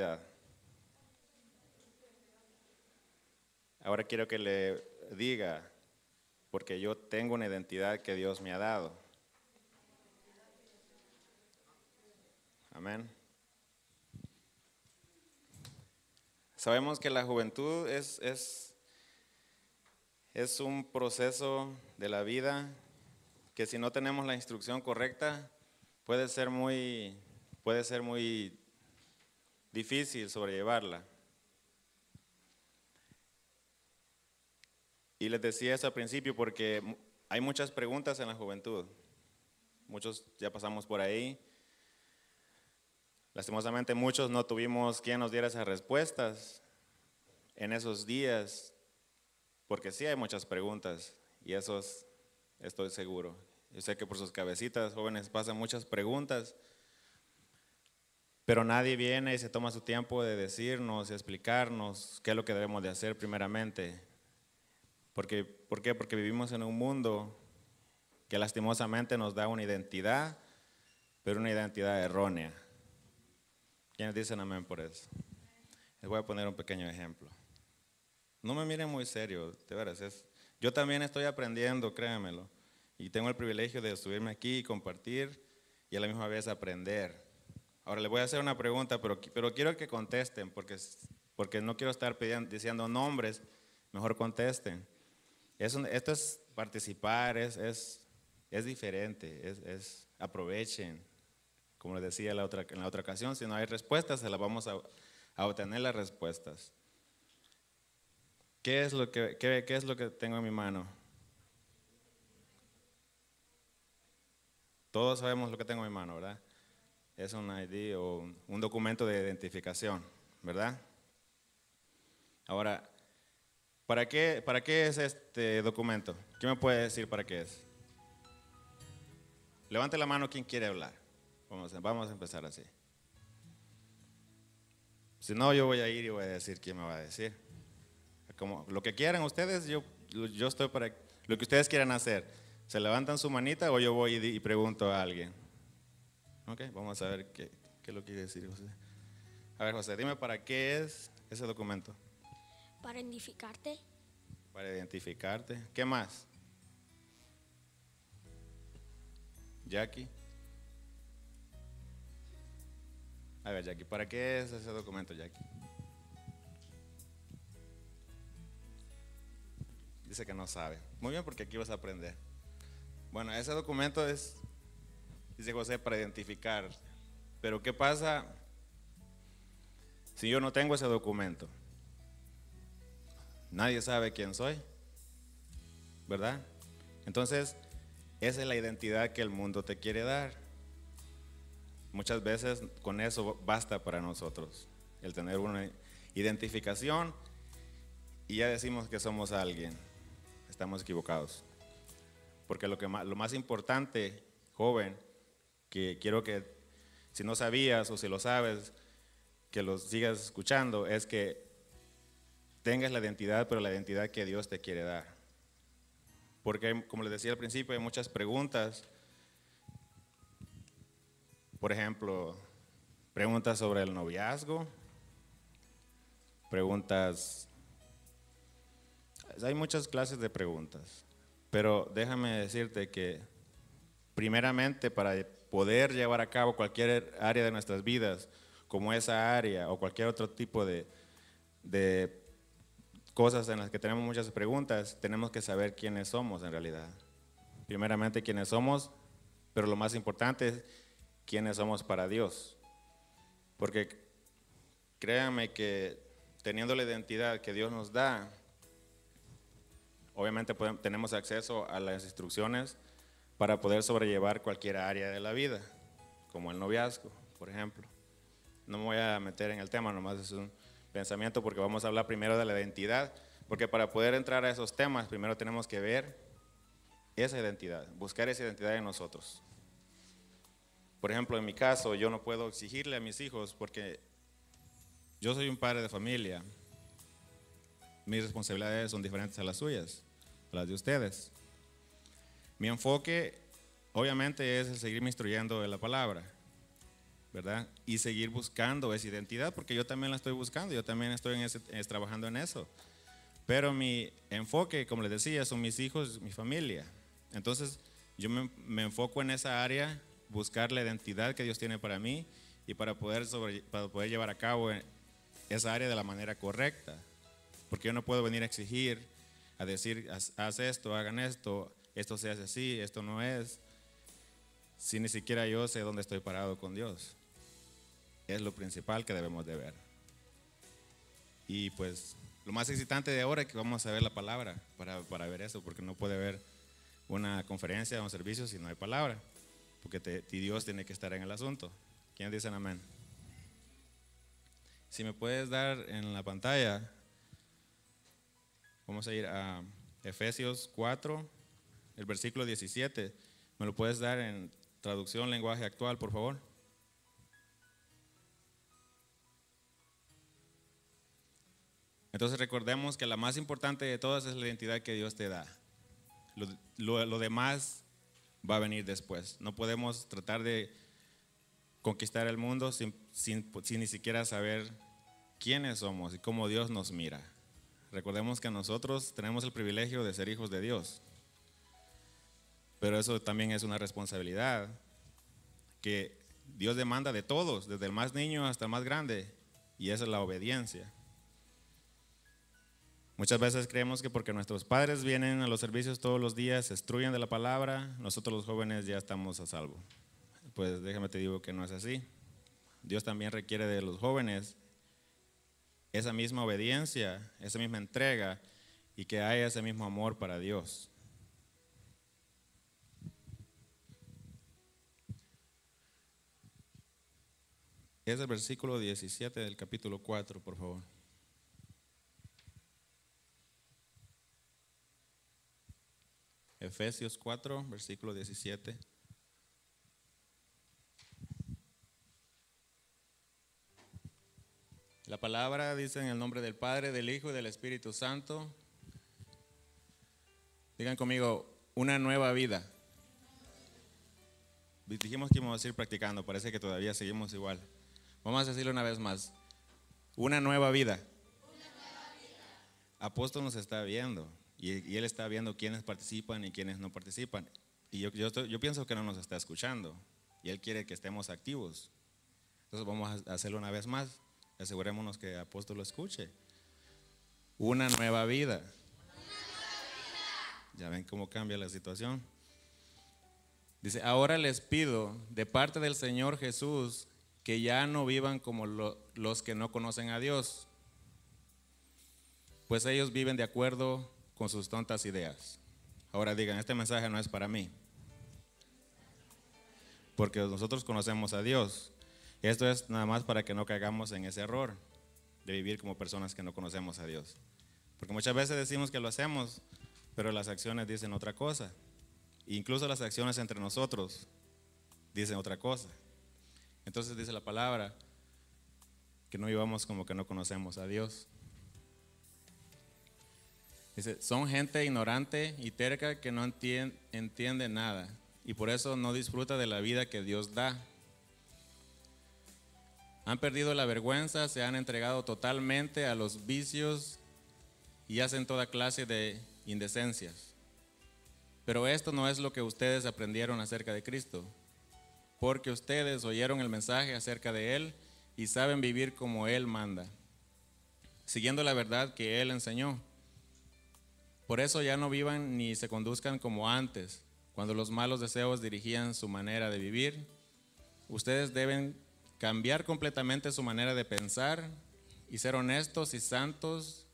identidad. Ahora quiero que le diga, porque yo tengo una identidad que Dios me ha dado. Amén. Sabemos que la juventud es un proceso de la vida que si no tenemos la instrucción correcta puede ser muy difícil sobrellevarla. Y les decía eso al principio porque hay muchas preguntas en la juventud. Muchos ya pasamos por ahí. Lastimosamente muchos no tuvimos quien nos diera esas respuestas en esos días, porque sí hay muchas preguntas y estoy seguro. Yo sé que por sus cabecitas jóvenes pasan muchas preguntas, pero nadie viene y se toma su tiempo de decirnos y explicarnos qué es lo que debemos de hacer primeramente. ¿Por qué? Porque vivimos en un mundo que lastimosamente nos da una identidad, pero una identidad errónea. ¿Quiénes dicen amén por eso? Les voy a poner un pequeño ejemplo. No me miren muy serio, de veras. Yo también estoy aprendiendo, créanmelo. Y tengo el privilegio de subirme aquí y compartir y a la misma vez aprender. Ahora les voy a hacer una pregunta, pero quiero que contesten, porque no quiero estar diciendo nombres, mejor contesten. Esto es participar, es diferente, aprovechen. Como les decía en la otra ocasión, si no hay respuestas, se las vamos a obtener las respuestas. ¿Qué es lo que tengo en mi mano? Todos sabemos lo que tengo en mi mano, ¿verdad? Es un ID o un documento de identificación, ¿verdad? Ahora, ¿para qué es este documento? ¿Quién me puede decir para qué es? Levante la mano quien quiere hablar. Vamos a empezar así. Si no, yo voy a ir y voy a decir quién me va a decir. Como lo que quieran ustedes, yo estoy para lo que ustedes quieran hacer. ¿Se levantan su manita o yo voy y pregunto a alguien? Ok, vamos a ver qué es lo que quiere decir José. A ver, José, dime para qué es ese documento. Para identificarte. Para identificarte. ¿Qué más? Jackie. A ver, Jackie, ¿para qué es ese documento, Jackie? Dice que no sabe. Muy bien, porque aquí vas a aprender. Bueno, ese documento dice José, para identificar. Pero ¿qué pasa si yo no tengo ese documento? Nadie sabe quién soy, ¿verdad? Entonces, esa es la identidad que el mundo te quiere dar. Muchas veces con eso basta para nosotros, el tener una identificación y ya decimos que somos alguien. Estamos equivocados. Porque lo más importante, joven, que quiero que si no sabías o si lo sabes, que lo sigas escuchando, es que tengas la identidad, pero la identidad que Dios te quiere dar. Porque, como les decía al principio, hay muchas preguntas. Por ejemplo, preguntas sobre el noviazgo, hay muchas clases de preguntas. Pero déjame decirte que, primeramente, para poder llevar a cabo cualquier área de nuestras vidas, como esa área o cualquier otro tipo de cosas en las que tenemos muchas preguntas, tenemos que saber quiénes somos en realidad. Primeramente quiénes somos, pero lo más importante es quiénes somos para Dios. Porque créanme que teniendo la identidad que Dios nos da, obviamente tenemos acceso a las instrucciones para poder sobrellevar cualquier área de la vida, como el noviazgo, por ejemplo. No me voy a meter en el tema, nomás es un pensamiento porque vamos a hablar primero de la identidad, porque para poder entrar a esos temas primero tenemos que ver esa identidad, buscar esa identidad en nosotros. Por ejemplo, en mi caso, yo no puedo exigirle a mis hijos porque yo soy un padre de familia. Mis responsabilidades son diferentes a las suyas, a las de ustedes. Mi enfoque, obviamente, es el seguirme instruyendo de la palabra. ¿verdad? Y seguir buscando esa identidad, porque yo también la estoy buscando, yo también estoy trabajando en eso. Pero mi enfoque, como les decía, son mis hijos, mi familia. Entonces, yo me enfoco en esa área, buscar la identidad que Dios tiene para mí y para poder llevar a cabo esa área de la manera correcta. Porque yo no puedo venir a exigir, a decir, haz esto, hagan esto se hace así, esto no es, si ni siquiera yo sé dónde estoy parado con Dios. Es lo principal que debemos de ver. Y pues lo más excitante de ahora es que vamos a ver la palabra para ver eso, porque no puede haber una conferencia o un servicio si no hay palabra, porque Dios tiene que estar en el asunto. ¿Quiénes dicen amén? Si me puedes dar en la pantalla, vamos a ir a Efesios 4, el versículo 17. ¿Me lo puedes dar en traducción lenguaje actual, por favor? Entonces recordemos que la más importante de todas es la identidad que Dios te da. Lo demás va a venir después. No podemos tratar de conquistar el mundo sin ni siquiera saber quiénes somos y cómo Dios nos mira. Recordemos que nosotros tenemos el privilegio de ser hijos de Dios, pero eso también es una responsabilidad que Dios demanda de todos, desde el más niño hasta el más grande, y esa es la obediencia. Muchas veces creemos que porque nuestros padres vienen a los servicios todos los días, se instruyen de la palabra, nosotros los jóvenes ya estamos a salvo. Pues déjame te digo que no es así. Dios también requiere de los jóvenes esa misma obediencia, esa misma entrega y que haya ese mismo amor para Dios. Es el versículo 17 del capítulo 4, por favor. Efesios 4, versículo 17. La palabra dice en el nombre del Padre, del Hijo y del Espíritu Santo. Digan conmigo, una nueva vida. Dijimos que íbamos a ir practicando, parece que todavía seguimos igual. Vamos a decirlo una vez más. Una nueva vida. Apóstol nos está viendo y él está viendo quiénes participan y quiénes no participan. Y yo pienso que no nos está escuchando y él quiere que estemos activos. Entonces vamos a hacerlo una vez más. Asegurémonos que el apóstol lo escuche. Una nueva vida. Ya ven cómo cambia la situación. Dice, ahora les pido de parte del Señor Jesús que ya no vivan como los que no conocen a Dios, pues ellos viven de acuerdo con sus tontas ideas. Ahora digan, este mensaje no es para mí, porque nosotros conocemos a Dios. Esto es nada más para que no caigamos en ese error de vivir como personas que no conocemos a Dios. Porque muchas veces decimos que lo hacemos, pero las acciones dicen otra cosa. Incluso las acciones entre nosotros dicen otra cosa. Entonces dice la palabra que no vivamos como que no conocemos a Dios. Dice, son gente ignorante y terca que no entiende nada y por eso no disfruta de la vida que Dios da. Han perdido la vergüenza, se han entregado totalmente a los vicios y hacen toda clase de indecencias. Pero esto no es lo que ustedes aprendieron acerca de Cristo, porque ustedes oyeron el mensaje acerca de Él y saben vivir como Él manda, siguiendo la verdad que Él enseñó. Por eso ya no vivan ni se conduzcan como antes, cuando los malos deseos dirigían su manera de vivir. Ustedes deben cambiar completamente su manera de pensar y ser honestos y santos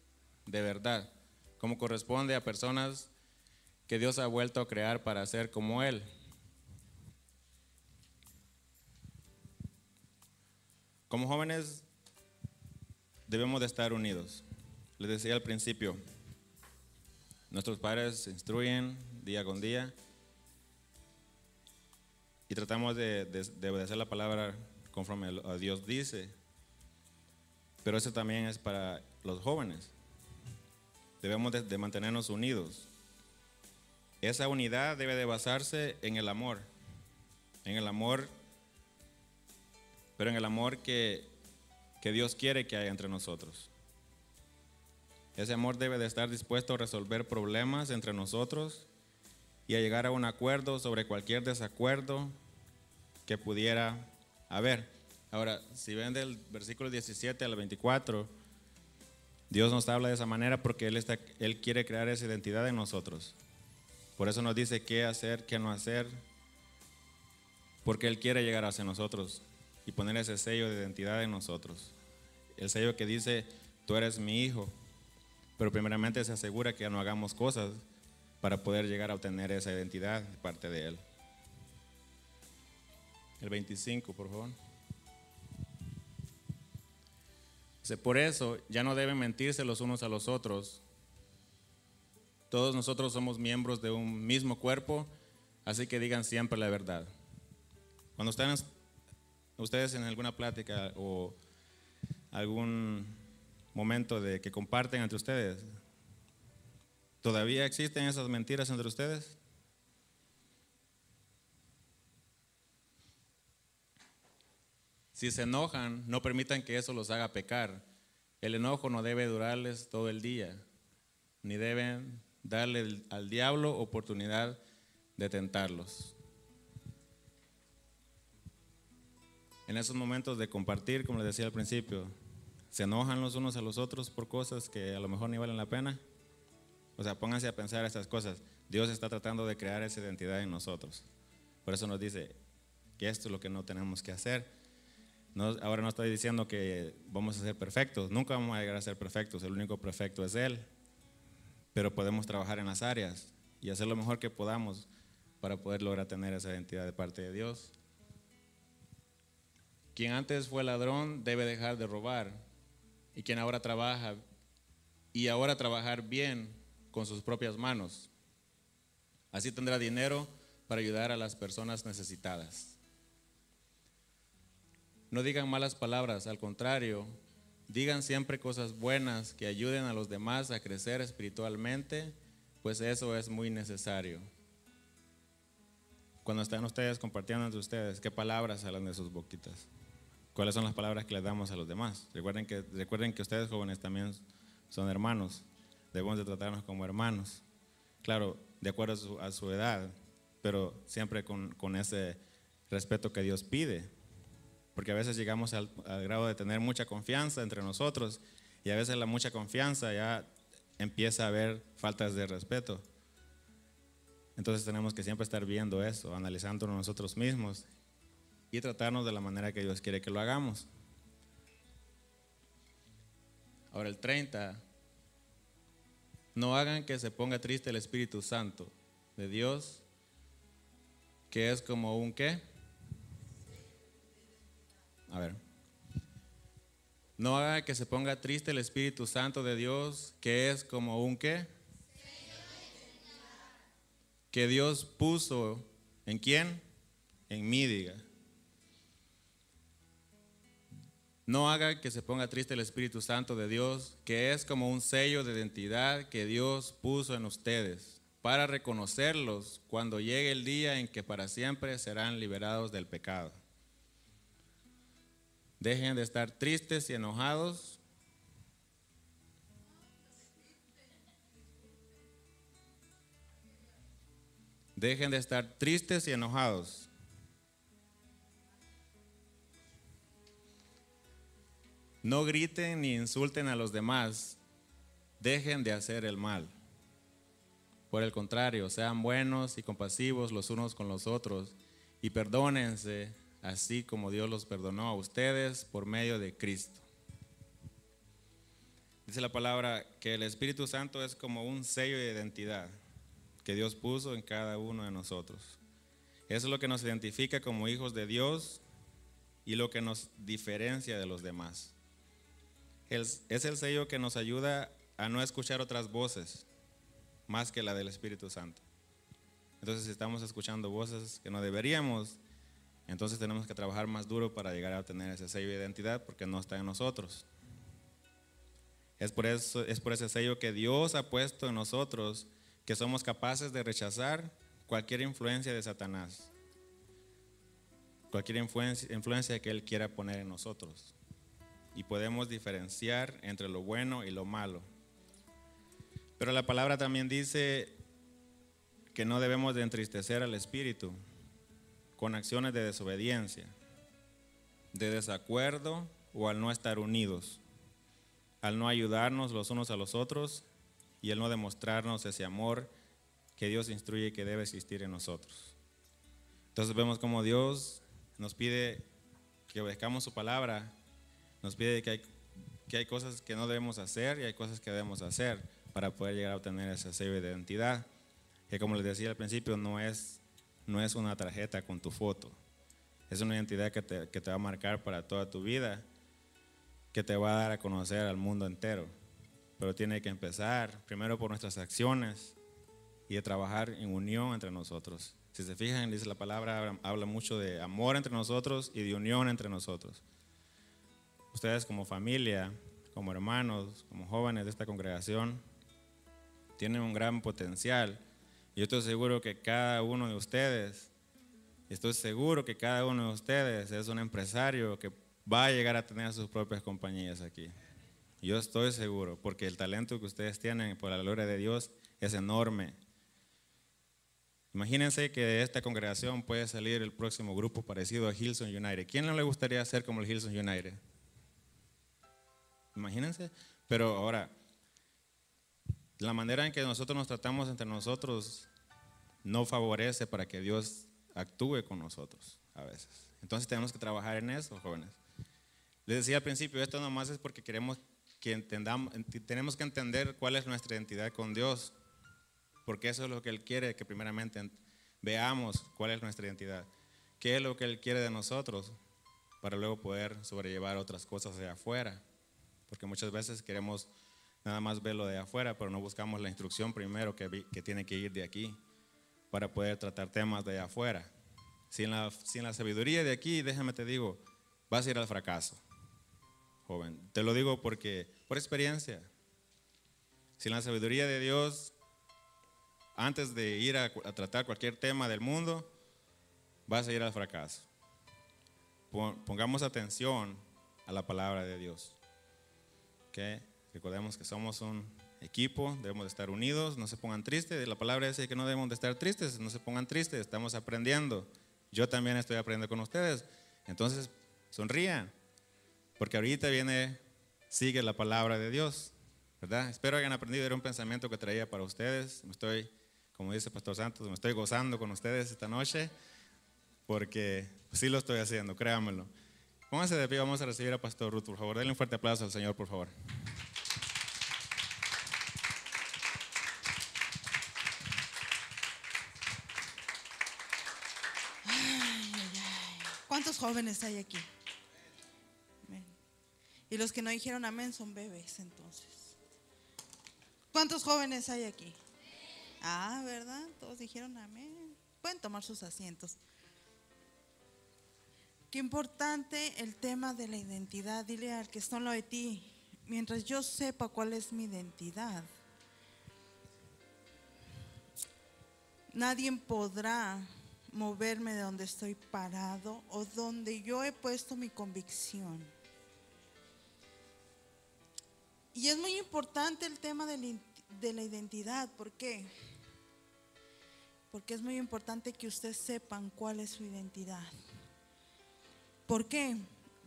de verdad, como corresponde a personas que Dios ha vuelto a crear para ser como Él. Como jóvenes debemos de estar unidos. Les decía al principio, nuestros padres se instruyen día con día y tratamos de obedecer la palabra conforme a Dios dice, pero eso también es para los jóvenes. Debemos de mantenernos unidos. Esa unidad debe de basarse en el amor pero en el amor que Dios quiere que haya entre nosotros. Ese amor debe de estar dispuesto a resolver problemas entre nosotros y a llegar a un acuerdo sobre cualquier desacuerdo que pudiera haber. Ahora, si ven del versículo 17 al 24, Dios nos habla de esa manera porque Él quiere crear esa identidad en nosotros. Por eso nos dice qué hacer, qué no hacer, porque Él quiere llegar hacia nosotros y poner ese sello de identidad en nosotros. El sello que dice, tú eres mi hijo, pero primeramente se asegura que no hagamos cosas para poder llegar a obtener esa identidad de parte de Él. El 25, por favor. Dice, por eso ya no deben mentirse los unos a los otros. Todos nosotros somos miembros de un mismo cuerpo, así que digan siempre la verdad. Cuando están ustedes en alguna plática o algún momento de que comparten entre ustedes, ¿todavía existen esas mentiras entre ustedes? Si se enojan, no permitan que eso los haga pecar. El enojo no debe durarles todo el día, ni deben darle al diablo oportunidad de tentarlos. En esos momentos de compartir, como les decía al principio, ¿se enojan los unos a los otros por cosas que a lo mejor ni valen la pena? O sea, pónganse a pensar esas cosas. Dios está tratando de crear esa identidad en nosotros. Por eso nos dice que esto es lo que no tenemos que hacer. Ahora no estoy diciendo que vamos a ser perfectos. Nunca vamos a llegar a ser perfectos. El único perfecto es Él. Pero podemos trabajar en las áreas y hacer lo mejor que podamos para poder lograr tener esa identidad de parte de Dios. Quien antes fue ladrón debe dejar de robar, y quien ahora trabajar bien con sus propias manos. Así tendrá dinero para ayudar a las personas necesitadas. No digan malas palabras, al contrario, digan siempre cosas buenas que ayuden a los demás a crecer espiritualmente, pues eso es muy necesario. Cuando están ustedes compartiendo entre ustedes, ¿qué palabras salen de sus boquitas? ¿Cuáles son las palabras que les damos a los demás? Recuerden que ustedes jóvenes también son hermanos. Debemos de tratarnos como hermanos. Claro, de acuerdo a su edad, pero siempre con ese respeto que Dios pide. Porque a veces llegamos al grado de tener mucha confianza entre nosotros y a veces la mucha confianza ya empieza a haber faltas de respeto. Entonces tenemos que siempre estar viendo eso, analizándonos nosotros mismos y tratarnos de la manera que Dios quiere que lo hagamos. Ahora el 30. No hagan que se ponga triste el Espíritu Santo de Dios, que es como un ¿qué? A ver. No hagan que se ponga triste el Espíritu Santo de Dios, que es como un ¿qué? Que Dios puso ¿en quién? En mí, diga. No haga que se ponga triste el Espíritu Santo de Dios, que es como un sello de identidad que Dios puso en ustedes, para reconocerlos cuando llegue el día en que para siempre serán liberados del pecado. Dejen de estar tristes y enojados. Dejen de estar tristes y enojados. No griten ni insulten a los demás. Dejen de hacer el mal. Por el contrario, sean buenos y compasivos los unos con los otros y perdónense, así como Dios los perdonó a ustedes por medio de Cristo. Dice la palabra que el Espíritu Santo es como un sello de identidad que Dios puso en cada uno de nosotros. Eso es lo que nos identifica como hijos de Dios y lo que nos diferencia de los demás. Es el sello que nos ayuda a no escuchar otras voces más que la del Espíritu Santo. Entonces, si estamos escuchando voces que no deberíamos, entonces tenemos que trabajar más duro para llegar a obtener ese sello de identidad porque no está en nosotros. Es por ese sello que Dios ha puesto en nosotros que somos capaces de rechazar cualquier influencia de Satanás. cualquier influencia que Él quiera poner en nosotros. Y podemos diferenciar entre lo bueno y lo malo. Pero la palabra también dice que no debemos de entristecer al Espíritu con acciones de desobediencia, de desacuerdo o al no estar unidos, al no ayudarnos los unos a los otros y al no demostrarnos ese amor que Dios instruye que debe existir en nosotros. Entonces vemos como Dios nos pide que obedezcamos su palabra, nos pide que hay cosas que no debemos hacer y hay cosas que debemos hacer para poder llegar a obtener ese sello de identidad, que como les decía al principio no es una tarjeta con tu foto, es una identidad que te va a marcar para toda tu vida, que te va a dar a conocer al mundo entero, pero tiene que empezar primero por nuestras acciones y de trabajar en unión entre nosotros. Si se fijan, dice la palabra, habla mucho de amor entre nosotros y de unión entre nosotros. Ustedes como familia, como hermanos, como jóvenes de esta congregación, tienen un gran potencial. Yo estoy seguro que cada uno de ustedes, es un empresario que va a llegar a tener sus propias compañías aquí. Yo estoy seguro, porque el talento que ustedes tienen, por la gloria de Dios, es enorme. Imagínense que de esta congregación puede salir el próximo grupo parecido a Hillsong United. ¿Quién no le gustaría ser como el Hillsong United? Imagínense. Pero ahora, la manera en que nosotros nos tratamos entre nosotros no favorece para que Dios actúe con nosotros a veces. Entonces tenemos que trabajar en eso, jóvenes. Les decía al principio, esto nomás es porque queremos que entendamos, tenemos que entender cuál es nuestra identidad con Dios, porque eso es lo que Él quiere, que primeramente veamos cuál es nuestra identidad, qué es lo que Él quiere de nosotros, para luego poder sobrellevar otras cosas de afuera, porque muchas veces queremos nada más verlo de afuera, pero no buscamos la instrucción primero que tiene que ir de aquí, para poder tratar temas de afuera. Sin la sabiduría de aquí, déjame te digo, vas a ir al fracaso, joven. Te lo digo por experiencia. Sin la sabiduría de Dios, antes de ir a tratar cualquier tema del mundo, vas a ir al fracaso. Pongamos atención a la palabra de Dios. ¿Okay? Recordemos que somos un equipo, debemos de estar unidos, no se pongan tristes. La palabra dice que no debemos de estar tristes, no se pongan tristes, estamos aprendiendo. Yo también estoy aprendiendo con ustedes. Entonces, sonrían, porque ahorita sigue la palabra de Dios, ¿verdad? Espero hayan aprendido, era un pensamiento que traía para ustedes. Como dice Pastor Santos, me estoy gozando con ustedes esta noche, porque sí lo estoy haciendo, créanmelo. Pónganse de pie, vamos a recibir a Pastor Ruth, por favor. Denle un fuerte aplauso al Señor, por favor. ¿Cuántos jóvenes hay aquí? Amén. Y los que no dijeron amén son bebés, entonces. ¿Cuántos jóvenes hay aquí? Ah, ¿verdad? Todos dijeron amén. Pueden tomar sus asientos. Qué importante el tema de la identidad. Dile al que está en lo de ti, mientras yo sepa cuál es mi identidad, nadie podrá moverme de donde estoy parado o donde yo he puesto mi convicción. Y es muy importante el tema de la identidad. ¿Por qué? Porque es muy importante que ustedes sepan cuál es su identidad. ¿Por qué?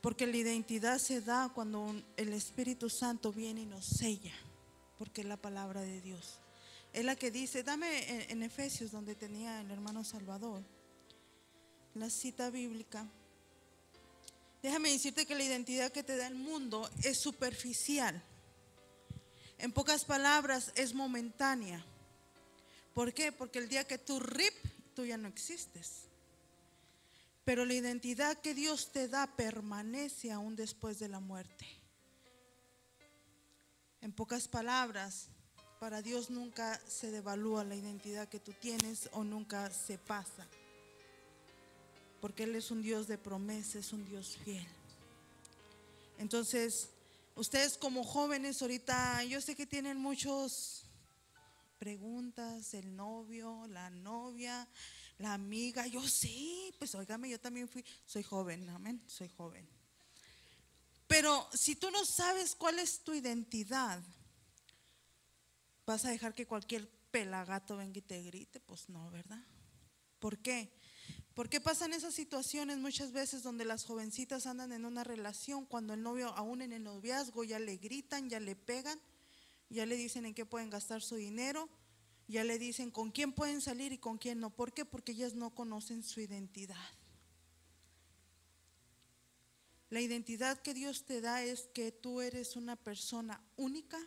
Porque la identidad se da cuando el Espíritu Santo viene y nos sella, porque es la palabra de Dios. Es la que dice, dame en Efesios, donde tenía el hermano Salvador, la cita bíblica. Déjame decirte que la identidad que te da el mundo es superficial. En pocas palabras, es momentánea. ¿Por qué? Porque el día que tú ya no existes. Pero la identidad que Dios te da permanece aún después de la muerte. En pocas palabras, para Dios nunca se devalúa la identidad que tú tienes o nunca se pasa. Porque Él es un Dios de promesas, es un Dios fiel. Entonces, ustedes como jóvenes ahorita, yo sé que tienen muchas preguntas, el novio, la novia, La amiga, yo sí, pues óigame, yo también soy joven, amén, soy joven. Pero si tú no sabes cuál es tu identidad, ¿vas a dejar que cualquier pelagato venga y te grite? Pues no, ¿verdad? ¿Por qué? ¿Por qué pasan esas situaciones muchas veces donde las jovencitas andan en una relación cuando el novio, aún en el noviazgo, ya le gritan, ya le pegan, ya le dicen en qué pueden gastar su dinero, ya le dicen con quién pueden salir y con quién no? ¿Por qué? Porque ellas no conocen su identidad. La identidad que Dios te da es que tú eres una persona única,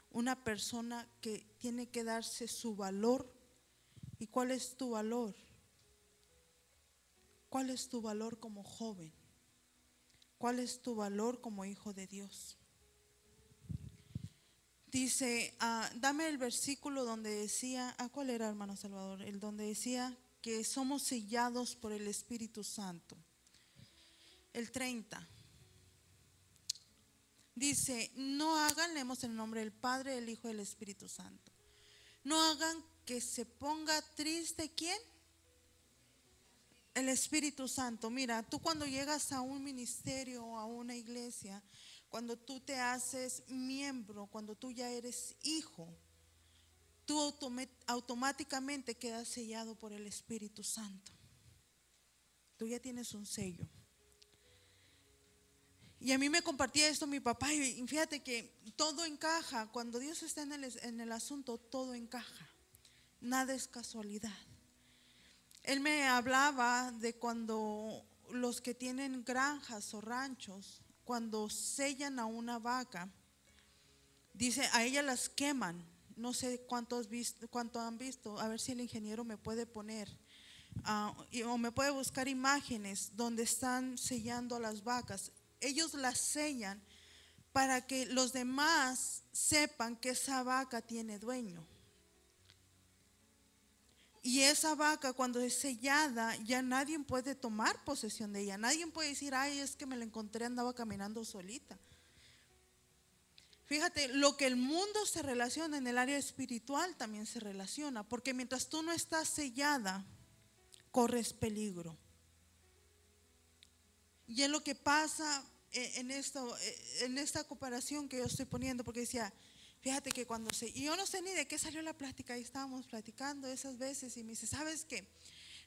una persona que tiene que darse su valor. ¿Y cuál es tu valor? ¿Cuál es tu valor como joven? ¿Cuál es tu valor como hijo de Dios? Dice, dame el versículo donde decía, ¿cuál era, hermano Salvador? El donde decía que somos sellados por el Espíritu Santo. El 30. Dice, no hagan, leemos en el nombre del Padre, del Hijo y del Espíritu Santo. No hagan que se ponga triste, ¿quién? El Espíritu Santo. Mira, tú cuando llegas a un ministerio o a una iglesia, cuando tú te haces miembro, cuando tú ya eres hijo, tú automáticamente quedas sellado por el Espíritu Santo. Tú ya tienes un sello. Y a mí me compartía esto mi papá, y fíjate que todo encaja. Cuando Dios está en el asunto, todo encaja. Nada es casualidad. Él me hablaba de cuando los que tienen granjas o ranchos, cuando sellan a una vaca, dice, a ellas las queman. No sé cuánto han visto, a ver si el ingeniero me puede poner o me puede buscar imágenes donde están sellando a las vacas. Ellos las sellan para que los demás sepan que esa vaca tiene dueño. Y esa vaca, cuando es sellada, ya nadie puede tomar posesión de ella. Nadie puede decir, ay, es que me la encontré, andaba caminando solita. Fíjate, lo que el mundo se relaciona en el área espiritual también se relaciona, porque mientras tú no estás sellada, corres peligro. Y es lo que pasa en esta comparación que yo estoy poniendo, porque decía, fíjate que cuando y yo no sé ni de qué salió la plática, ahí estábamos platicando esas veces, y me dice, ¿sabes qué?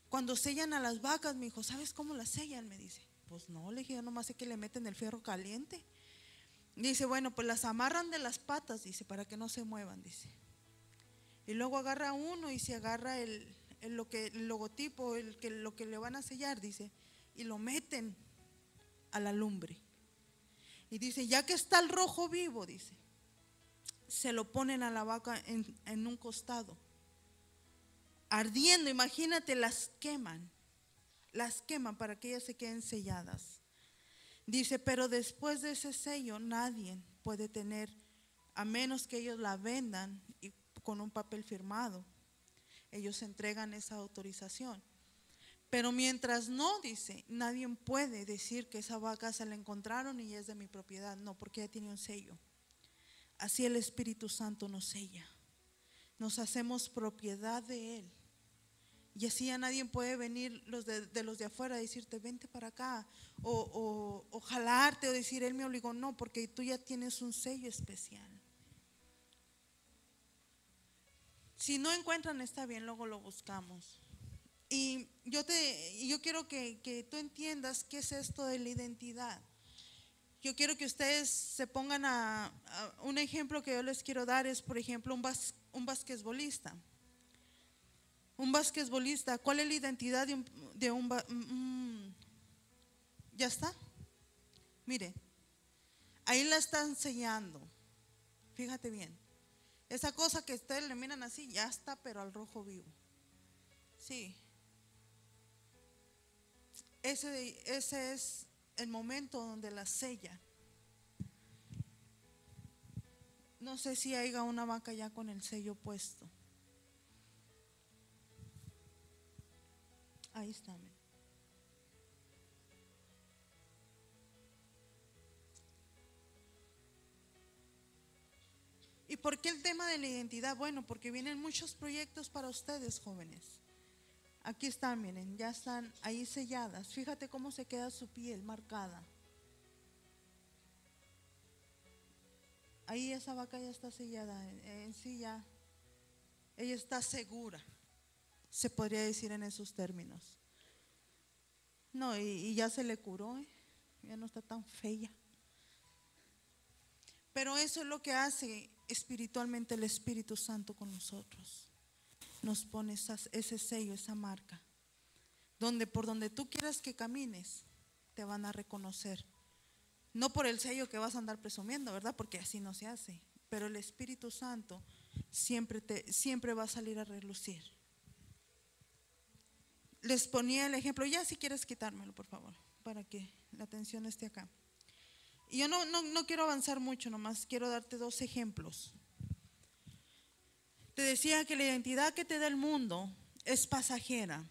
Cuando sellan a las vacas, me dijo, ¿sabes cómo las sellan? Me dice, pues no, le dije, yo nomás sé que le meten el fierro caliente. Dice, bueno, pues las amarran de las patas, dice, para que no se muevan, dice. Y luego agarra uno y se agarra el logotipo, lo que le van a sellar, dice, y lo meten a la lumbre. Y dice, ya que está el rojo vivo, dice, se lo ponen a la vaca en un costado, ardiendo. Imagínate, las queman para que ellas se queden selladas. Dice, pero después de ese sello nadie puede tener, a menos que ellos la vendan y con un papel firmado. Ellos entregan esa autorización. Pero mientras no, dice, nadie puede decir que esa vaca se la encontraron y es de mi propiedad. No, porque ella tiene un sello. Así el Espíritu Santo nos sella. Nos hacemos propiedad de Él. Y así ya nadie puede venir de los de afuera a decirte, vente para acá, o jalarte, o decir, Él me obligó. No, porque tú ya tienes un sello especial. Si no encuentran, está bien, luego lo buscamos. Y yo quiero que tú entiendas qué es esto de la identidad. Yo quiero que ustedes se pongan un ejemplo que yo les quiero dar es, por ejemplo, un basquetbolista. Un basquetbolista, ¿cuál es la identidad de un ya está? Mire, ahí la están enseñando. Fíjate bien. Esa cosa que ustedes le miran así, ya está, pero al rojo vivo. Sí. Ese es el momento donde la sella. No sé si haya una vaca ya con el sello puesto. Ahí está. ¿Y por qué el tema de la identidad? Bueno, porque vienen muchos proyectos para ustedes, jóvenes. Aquí están, miren, ya están ahí selladas. Fíjate cómo se queda su piel marcada. Ahí esa vaca ya está sellada, en sí ya, ella está segura, se podría decir en esos términos. No, y ya se le curó, ya no está tan fea. Pero eso es lo que hace espiritualmente el Espíritu Santo con nosotros. Nos pone ese sello, esa marca, donde por donde tú quieras que camines, te van a reconocer. No por el sello que vas a andar presumiendo, ¿verdad? Porque así no se hace. Pero el Espíritu Santo siempre va a salir a relucir. Les ponía el ejemplo, ya si quieres quitármelo, por favor, para que la atención esté acá. Y yo no quiero avanzar mucho, nomás quiero darte 2 ejemplos. Te decía que la identidad que te da el mundo es pasajera.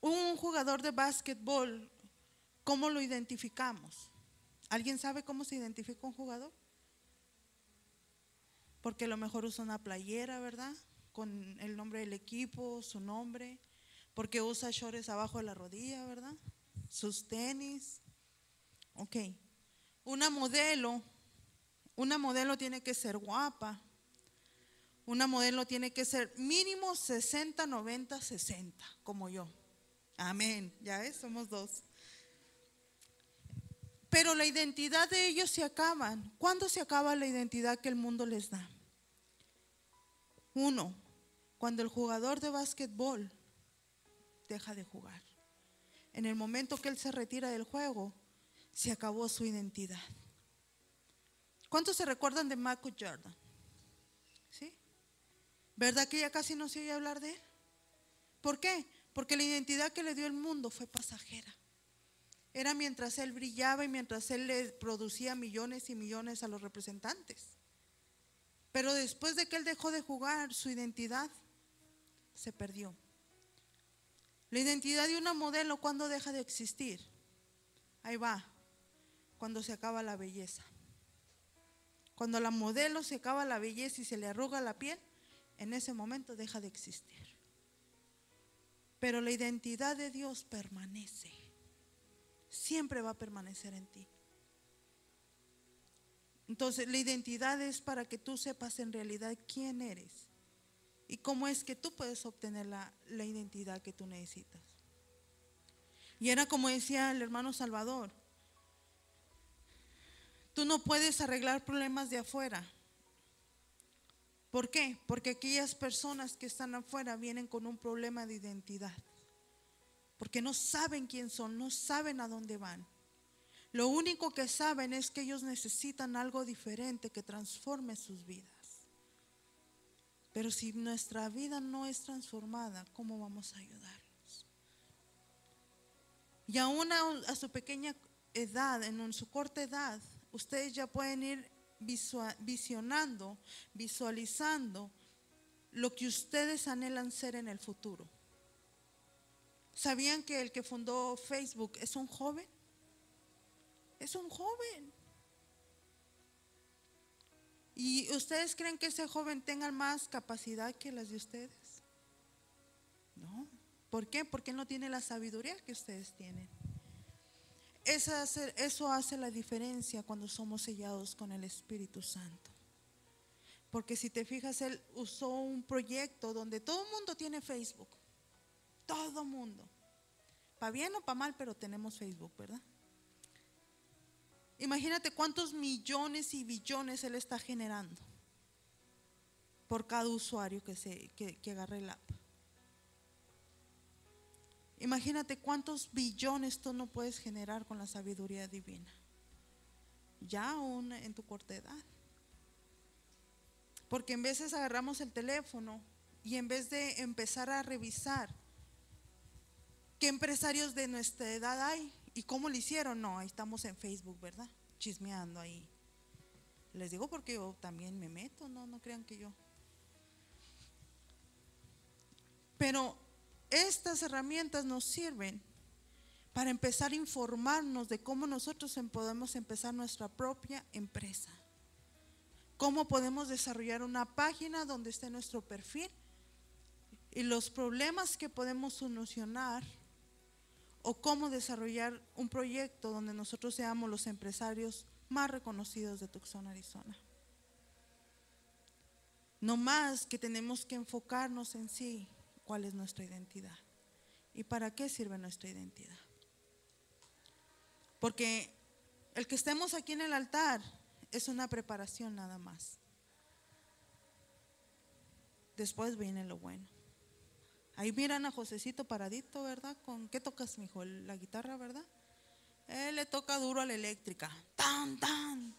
Un jugador de básquetbol, ¿cómo lo identificamos? ¿Alguien sabe cómo se identifica un jugador? Porque a lo mejor usa una playera, ¿verdad? Con el nombre del equipo, su nombre. Porque usa shorts abajo de la rodilla, ¿verdad? Sus tenis. Ok. Una modelo tiene que ser guapa. Una modelo tiene que ser mínimo 60, 90, 60, como yo. Amén. Ya ves, somos 2. Pero la identidad de ellos se acaban. ¿Cuándo se acaba la identidad que el mundo les da? 1, cuando el jugador de básquetbol deja de jugar. En el momento que él se retira del juego, se acabó su identidad. ¿Cuántos se recuerdan de Michael Jordan? ¿Sí? ¿Verdad que ya casi no se oye hablar de él? ¿Por qué? Porque la identidad que le dio el mundo fue pasajera. Era mientras él brillaba y mientras él le producía millones y millones a los representantes. Pero después de que él dejó de jugar, su identidad se perdió. La identidad de una modelo, ¿cuándo deja de existir? Ahí va, cuando se acaba la belleza. Cuando la modelo se acaba la belleza y se le arruga la piel, en ese momento deja de existir. Pero la identidad de Dios permanece. Siempre va a permanecer en ti. Entonces la identidad es para que tú sepas en realidad quién eres y cómo es que tú puedes obtener la identidad que tú necesitas. Y era como decía el hermano Salvador, tú no puedes arreglar problemas de afuera. ¿Por qué? Porque aquellas personas que están afuera vienen con un problema de identidad. Porque no saben quién son, no saben a dónde van. Lo único que saben es que ellos necesitan algo diferente que transforme sus vidas. Pero si nuestra vida no es transformada, ¿cómo vamos a ayudarlos? Y aún a su pequeña edad, en su corta edad, ustedes ya pueden ir visionando, visualizando lo que ustedes anhelan ser en el futuro. ¿Sabían que el que fundó Facebook es un joven? Es un joven. ¿Y ustedes creen que ese joven tenga más capacidad que las de ustedes? No. ¿Por qué? Porque él no tiene la sabiduría que ustedes tienen. Eso hace la diferencia cuando somos sellados con el Espíritu Santo. Porque si te fijas, él usó un proyecto donde todo el mundo tiene Facebook. Todo mundo. Para bien o para mal, pero tenemos Facebook, ¿verdad? Imagínate cuántos millones y billones él está generando por cada usuario que agarre el app. Imagínate cuántos billones tú no puedes generar con la sabiduría divina, ya aún en tu corta edad. Porque en veces agarramos el teléfono y en vez de empezar a revisar qué empresarios de nuestra edad hay y cómo lo hicieron, no, ahí estamos en Facebook, ¿verdad? Chismeando ahí. Les digo porque yo también me meto, no crean que yo. Pero estas herramientas nos sirven para empezar a informarnos de cómo nosotros podemos empezar nuestra propia empresa. Cómo podemos desarrollar una página donde esté nuestro perfil y los problemas que podemos solucionar o cómo desarrollar un proyecto donde nosotros seamos los empresarios más reconocidos de Tucson, Arizona. No más que tenemos que enfocarnos en sí, cuál es nuestra identidad y para qué sirve nuestra identidad. Porque el que estemos aquí en el altar es una preparación nada más. Después viene lo bueno. Ahí miran a Josecito paradito, ¿verdad? ¿Con qué tocas, mijo? La guitarra, ¿verdad? Él le toca duro a la eléctrica. ¡Tan, tan!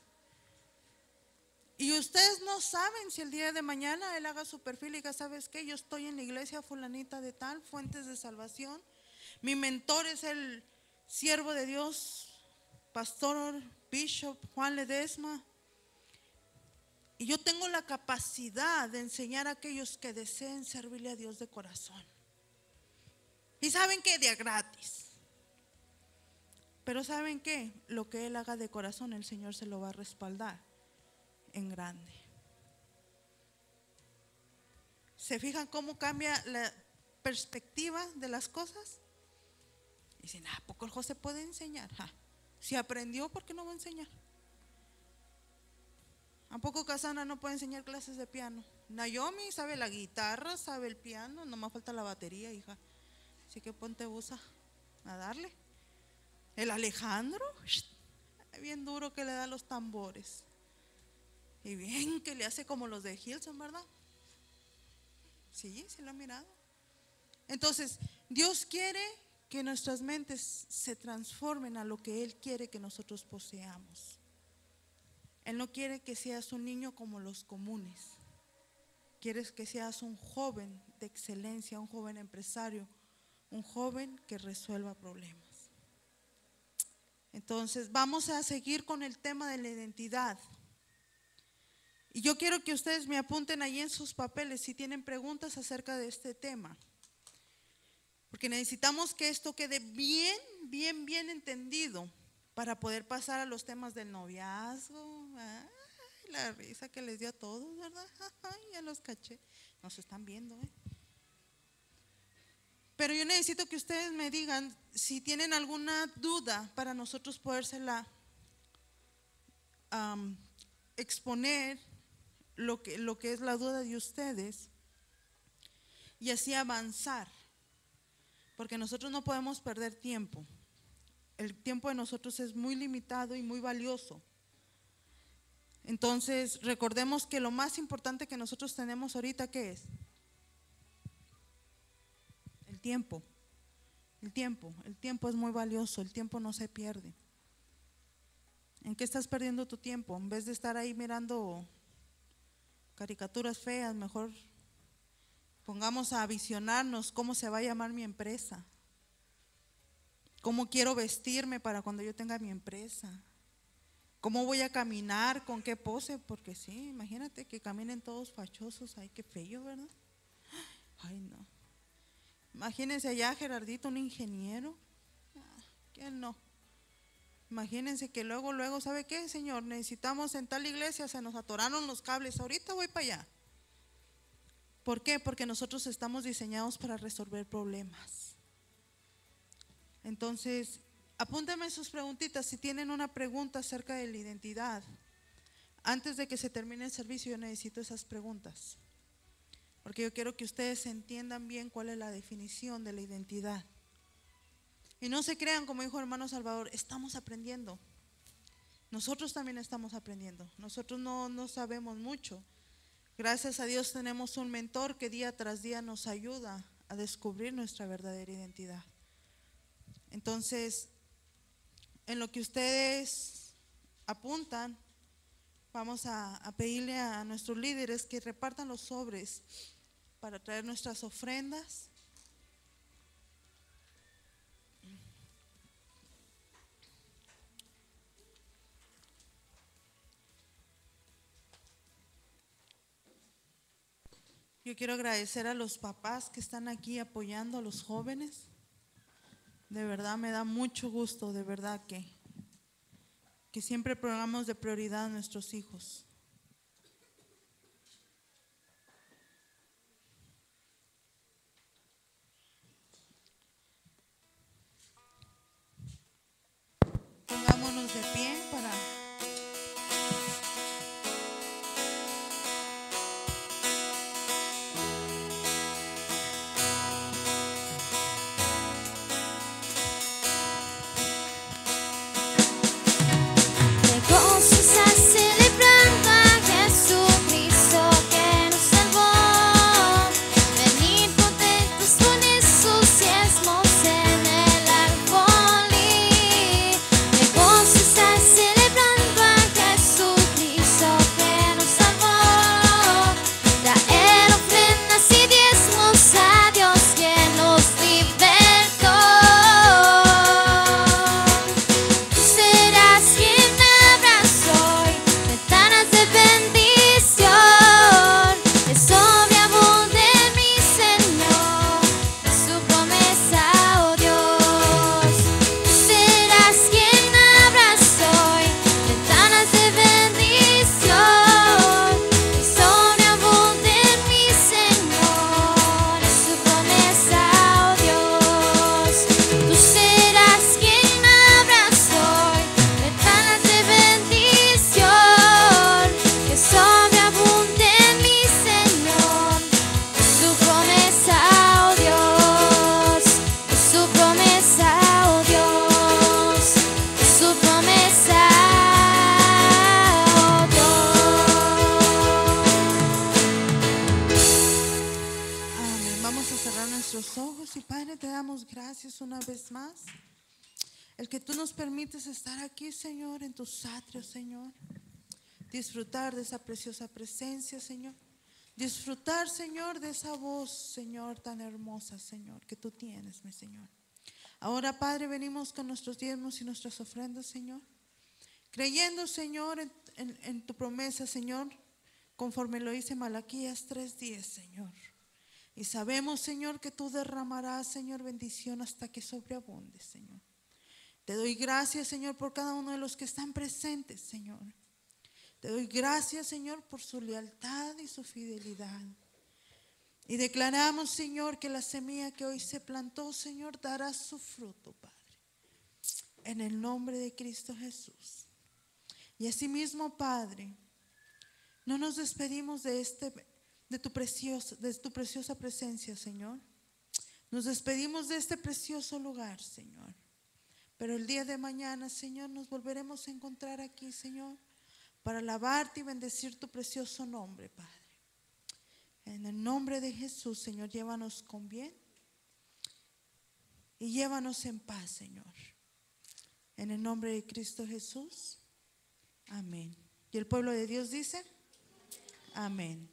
Y ustedes no saben si el día de mañana él haga su perfil y diga, ¿sabes qué? Yo estoy en la iglesia fulanita de tal, Fuentes de Salvación. Mi mentor es el siervo de Dios, Pastor Bishop Juan Ledesma. Y yo tengo la capacidad de enseñar a aquellos que deseen servirle a Dios de corazón. Y ¿saben qué? De gratis. Pero ¿saben qué? Lo que Él haga de corazón, el Señor se lo va a respaldar en grande. ¿Se fijan cómo cambia la perspectiva de las cosas? Dicen, ¿a poco el José puede enseñar? Si aprendió, ¿por qué no va a enseñar? ¿A poco Casana no puede enseñar clases de piano? Naomi sabe la guitarra, sabe el piano, nomás falta la batería, hija. Así que ponte busa a darle. El Alejandro, bien duro que le da los tambores. Y bien que le hace como los de Hilson, ¿verdad? Sí, sí lo ha mirado. Entonces, Dios quiere que nuestras mentes se transformen a lo que Él quiere que nosotros poseamos. Él no quiere que seas un niño como los comunes. Quiere que seas un joven de excelencia, un joven empresario, un joven que resuelva problemas. Entonces, vamos a seguir con el tema de la identidad. Y yo quiero que ustedes me apunten ahí en sus papeles si tienen preguntas acerca de este tema. Porque necesitamos que esto quede bien entendido para poder pasar a los temas del noviazgo. Ay, la risa que les dio a todos, ¿verdad? Ay, ya los caché. Nos están viendo, ¿eh? Pero yo necesito que ustedes me digan si tienen alguna duda para nosotros podérsela exponer, lo que es la duda de ustedes, y así avanzar. Porque nosotros no podemos perder tiempo. El tiempo de nosotros es muy limitado y muy valioso. Entonces, recordemos que lo más importante que nosotros tenemos ahorita, ¿qué es? El tiempo. El tiempo es muy valioso, el tiempo no se pierde. ¿En qué estás perdiendo tu tiempo? En vez de estar ahí mirando caricaturas feas, mejor pongamos a visionarnos cómo se va a llamar mi empresa. ¿Cómo quiero vestirme para cuando yo tenga mi empresa? ¿Cómo voy a caminar? ¿Con qué pose? Porque sí, imagínate que caminen todos fachosos. Ay, qué feo, ¿verdad? Ay, no. Imagínense allá Gerardito, un ingeniero. ¿Quién no? Imagínense que luego, ¿sabe qué, señor? Necesitamos en tal iglesia, se nos atoraron los cables. Ahorita voy para allá. ¿Por qué? Porque nosotros estamos diseñados para resolver problemas. Entonces, apúntenme sus preguntitas. Si tienen una pregunta acerca de la identidad, antes de que se termine el servicio, yo necesito esas preguntas. Porque yo quiero que ustedes entiendan bien cuál es la definición de la identidad. Y no se crean, como dijo el hermano Salvador, estamos aprendiendo. Nosotros también estamos aprendiendo. Nosotros no sabemos mucho. Gracias a Dios tenemos un mentor que día tras día nos ayuda a descubrir nuestra verdadera identidad. Entonces, en lo que ustedes apuntan, vamos a pedirle a nuestros líderes que repartan los sobres para traer nuestras ofrendas. Yo quiero agradecer a los papás que están aquí apoyando a los jóvenes. De verdad me da mucho gusto, de verdad que siempre pongamos de prioridad a nuestros hijos. el que tú nos permites estar aquí, Señor, en tus atrios, Señor. Disfrutar de esa preciosa presencia, Señor. Disfrutar, Señor, de esa voz, Señor, tan hermosa, Señor, que tú tienes, mi Señor. Ahora, Padre, venimos con nuestros diezmos y nuestras ofrendas, Señor. Creyendo, Señor, en tu promesa, Señor, conforme lo dice Malaquías 3:10, Señor. Y sabemos, Señor, que tú derramarás, Señor, bendición hasta que sobreabunde, Señor. Te doy gracias, Señor, por cada uno de los que están presentes, Señor. Te doy gracias, Señor, por su lealtad y su fidelidad. Y declaramos, Señor, que la semilla que hoy se plantó, Señor, dará su fruto, Padre. En el nombre de Cristo Jesús. Y asimismo, Padre, no nos despedimos de tu preciosa presencia, Señor. Nos despedimos de este precioso lugar, Señor. Pero el día de mañana, Señor, nos volveremos a encontrar aquí, Señor, para alabarte y bendecir tu precioso nombre, Padre. En el nombre de Jesús, Señor, llévanos con bien y llévanos en paz, Señor. En el nombre de Cristo Jesús. Amén. Y el pueblo de Dios dice, amén.